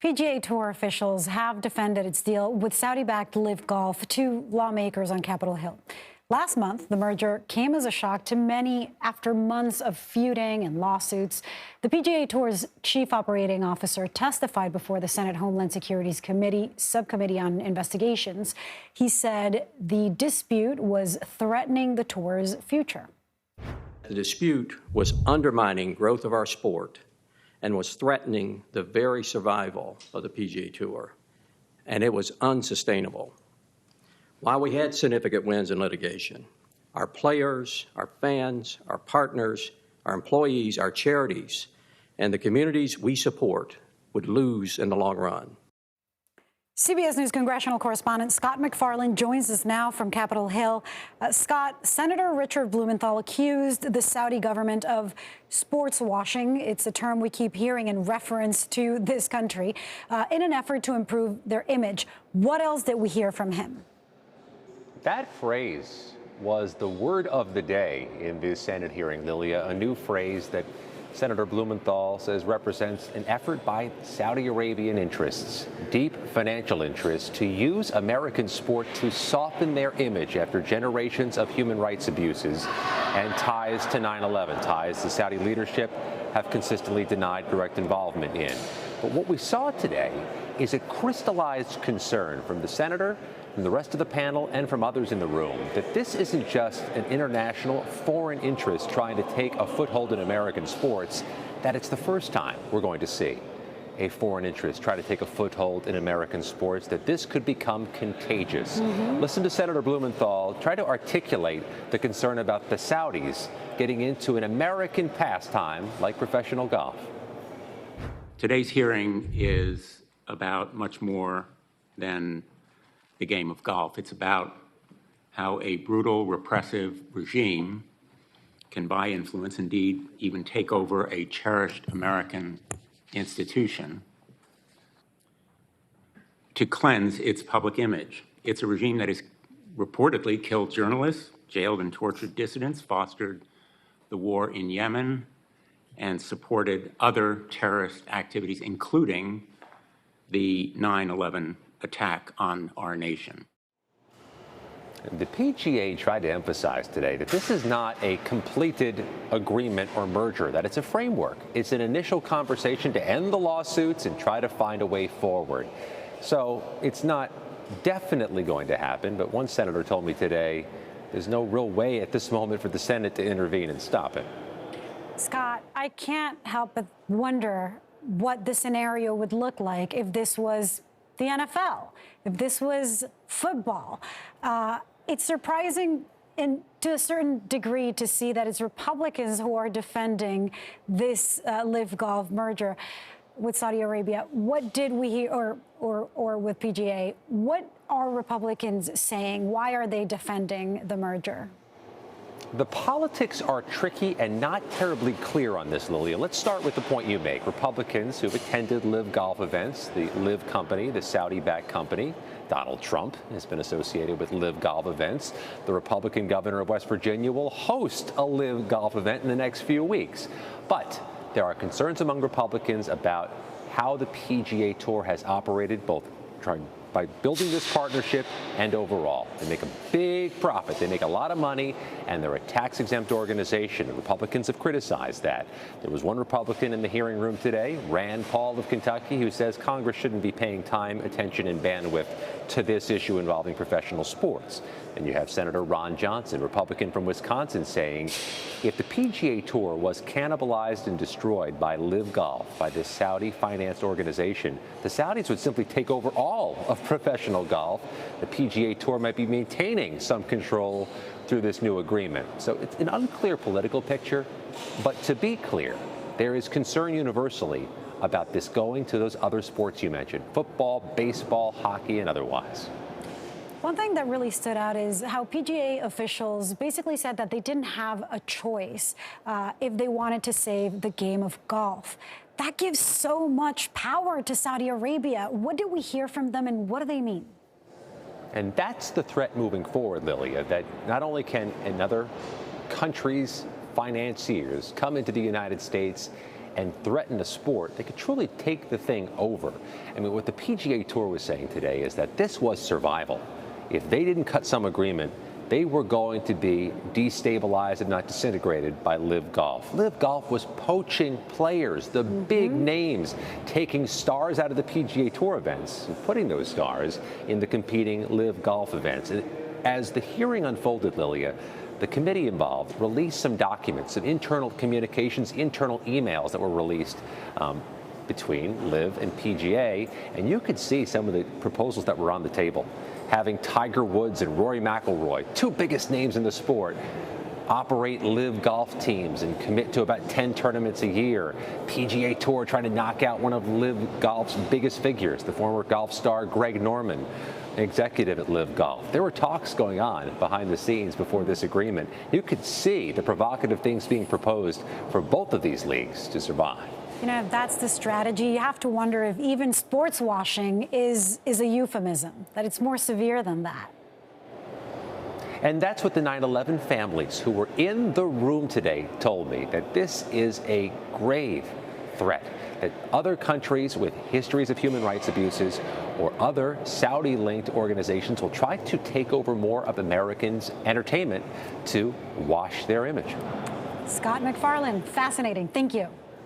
PGA Tour officials have defended its deal with Saudi-backed LIV Golf to lawmakers on Capitol Hill. Last month, the merger came as a shock to many after months of feuding and lawsuits. The PGA Tour's chief operating officer testified before the Senate Homeland Security's subcommittee on investigations. He said the dispute was threatening the tour's future. The dispute was undermining growth of our sport and was threatening the very survival of the PGA Tour, and it was unsustainable. While we had significant wins in litigation, our players, our fans, our partners, our employees, our charities, and the communities we support would lose in the long run. CBS News congressional correspondent Scott MacFarlane joins us now from Capitol Hill. Scott, Senator Richard Blumenthal accused the Saudi government of sports washing. It's a term we keep hearing in reference to this country in an effort to improve their image. What else did we hear from him? That phrase was the word of the day in this Senate hearing, Lilia, a new phrase that Senator Blumenthal says represents an effort by Saudi Arabian interests, deep financial interests, to use American sport to soften their image after generations of human rights abuses and ties to 9/11, ties the Saudi leadership have consistently denied direct involvement in. But what we saw today is a crystallized concern from the senator, from the rest of the panel, and from others in the room that this isn't just an international foreign interest trying to take a foothold in American sports, that it's the first time we're going to see a foreign interest try to take a foothold in American sports, that this could become contagious. Listen to Senator Blumenthal try to articulate the concern about the Saudis getting into an American pastime like professional golf. Today's hearing is about much more than the game of golf. It's about how a brutal, repressive regime can buy influence, indeed even take over a cherished American institution to cleanse its public image. It's a regime that has reportedly killed journalists, jailed and tortured dissidents, fostered the war in Yemen, and supported other terrorist activities, including the 9/11 attack on our nation. The PGA tried to emphasize today that this is not a completed agreement or merger, that it's a framework. It's an initial conversation to end the lawsuits and try to find a way forward. So it's not definitely going to happen, but one senator told me today there's no real way at this moment for the Senate to intervene and stop it. Scott, I can't help but wonder what the scenario would look like if this was the NFL, if this was football. It's surprising to a certain degree to see that it's Republicans who are defending this LIV Golf merger with Saudi Arabia. What did we hear, or with PGA? What are Republicans saying? Why are they defending the merger? The politics are tricky and not terribly clear on this, Lilia. Let's start with the point you make. Republicans who've attended LIV Golf events, the LIV company, the Saudi-backed company. Donald Trump has been associated with LIV Golf events. The Republican governor of West Virginia will host a LIV Golf event in the next few weeks. But there are concerns among Republicans about how the PGA Tour has operated, both by building this partnership and overall. They make a big profit. They make a lot of money, and they're a tax-exempt organization. The Republicans have criticized that. There was one Republican in the hearing room today, Rand Paul of Kentucky, who says Congress shouldn't be paying time, attention, and bandwidth to this issue involving professional sports. And you have Senator Ron Johnson, Republican from Wisconsin, saying if the PGA Tour was cannibalized and destroyed by LIV Golf, by this Saudi-financed organization, the Saudis would simply take over all of professional golf. The PGA Tour might be maintaining some control through this new agreement. So it's an unclear political picture, but to be clear, there is concern universally about this going to those other sports you mentioned, football, baseball, hockey, and otherwise. One thing that really stood out is how PGA officials basically said that they didn't have a choice if they wanted to save the game of golf. That gives so much power to Saudi Arabia. What did we hear from them, and what do they mean? And that's the threat moving forward, Lilia, that not only can another country's financiers come into the United States and threaten the sport, they could truly take the thing over. I mean, what the PGA Tour was saying today is that this was survival. If they didn't cut some agreement, they were going to be destabilized, if not disintegrated, by LIV Golf. LIV Golf was poaching players, the big names, taking stars out of the PGA Tour events and putting those stars in the competing LIV Golf events. And as the hearing unfolded, Lilia, the committee involved released some documents, some internal communications, internal emails that were released between LIV and PGA, and you could see some of the proposals that were on the table. Having Tiger Woods and Rory McIlroy, two biggest names in the sport, operate LIV Golf teams and commit to about 10 tournaments a year. PGA Tour trying to knock out one of LIV Golf's biggest figures, the former golf star Greg Norman, executive at LIV Golf. There were talks going on behind the scenes before this agreement. You could see the provocative things being proposed for both of these leagues to survive. You know, if that's the strategy, you have to wonder if even sports washing is a euphemism, that it's more severe than that. And that's what the 9/11 families who were in the room today told me, that this is a grave threat, that other countries with histories of human rights abuses or other Saudi-linked organizations will try to take over more of Americans' entertainment to wash their image. Scott MacFarlane, fascinating. Thank you.